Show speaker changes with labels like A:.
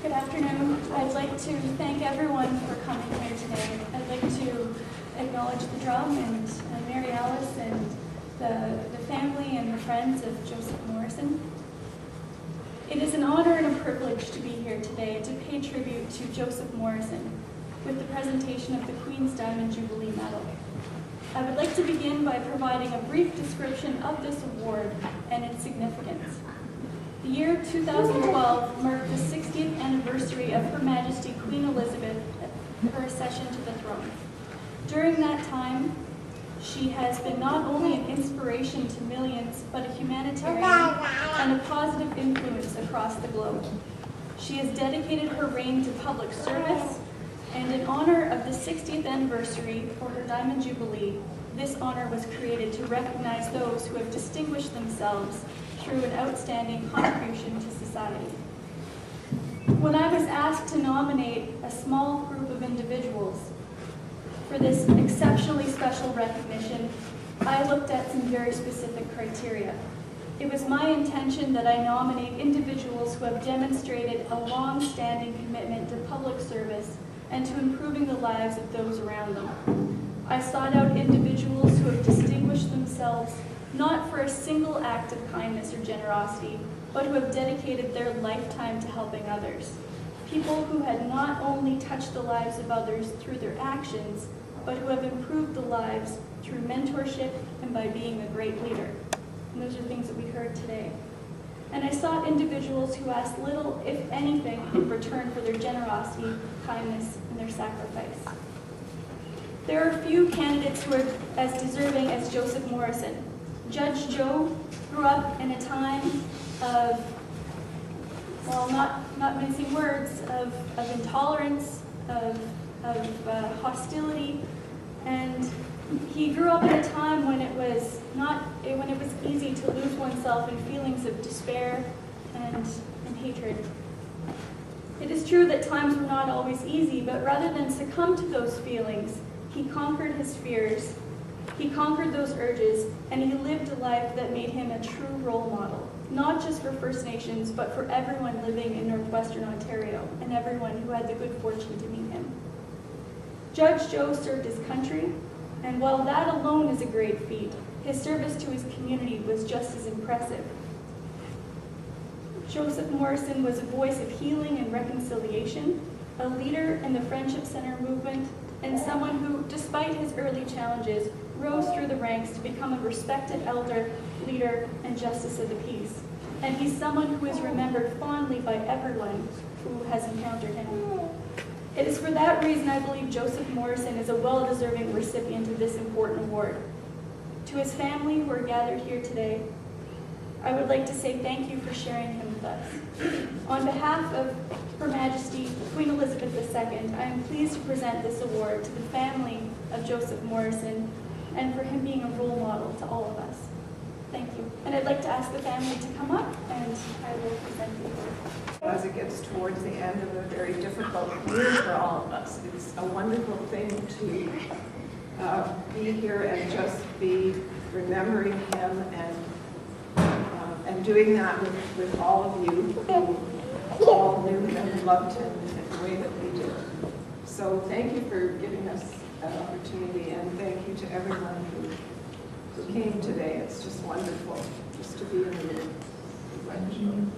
A: Good afternoon. I'd like to thank everyone for coming here today. I'd like to acknowledge the drum and Mary Alice and the family and the friends of Joseph Morrison. It is an honor and a privilege to be here today to pay tribute to Joseph Morrison with the presentation of the Queen's Diamond Jubilee Medal. I would like to begin by providing a brief description of this award and its significance. The year 2012 marked the 60th anniversary of Her Majesty Queen Elizabeth, her accession to the throne. During that time, she has been not only an inspiration to millions, but a humanitarian and a positive influence across the globe. She has dedicated her reign to public service, and in honor of the 60th anniversary for her Diamond Jubilee, this honor was created to recognize those who have distinguished themselves through an outstanding contribution to society. When I was asked to nominate a small group of individuals for this exceptionally special recognition, I looked at some very specific criteria. It was my intention that I nominate individuals who have demonstrated a long-standing commitment to public service and to improving the lives of those around them. I sought out individuals who have distinguished themselves not for a single act of kindness or generosity, but who have dedicated their lifetime to helping others. People who had not only touched the lives of others through their actions, but who have improved the lives through mentorship and by being a great leader. And those are things that we heard today. And I sought individuals who asked little, if anything, in return for their generosity, kindness, and their sacrifice. There are few candidates who are as deserving as Joseph Morrison. Judge Joe grew up in a time of, well, not mincing words, of intolerance, of hostility, and he grew up at a time when it was easy to lose oneself in feelings of despair and hatred. It is true that times were not always easy, but rather than succumb to those feelings, he conquered his fears, he conquered those urges, and he lived a life that made him a true role model, not just for First Nations, but for everyone living in northwestern Ontario and everyone who had the good fortune to meet him. Judge Joe served his country, and while that alone is a great feat, his service to his community was just as impressive. Joseph Morrison was a voice of healing and reconciliation, a leader in the Friendship Center movement, and someone who, despite his early challenges, rose through the ranks to become a respected elder, leader, and justice of the peace. And he's someone who is remembered fondly by everyone who has encountered him. It is for that reason I believe Joseph Morrison is a well-deserving recipient of this important award. To his family who are gathered here today, I would like to say thank you for sharing him with us. On behalf of Her Majesty Queen Elizabeth II, I am pleased to present this award to the family of Joseph Morrison and for him being a role model to all of us. Thank you. And I'd like to ask the family to come up and I will present the award.
B: As it gets towards the end of a very difficult year for all of us, it's a wonderful thing to be here and just be remembering him and doing that with all of you who all knew him and loved him in the way that we did. So thank you for giving us that opportunity, and thank you to everyone who came today. It's just wonderful just to be in the room.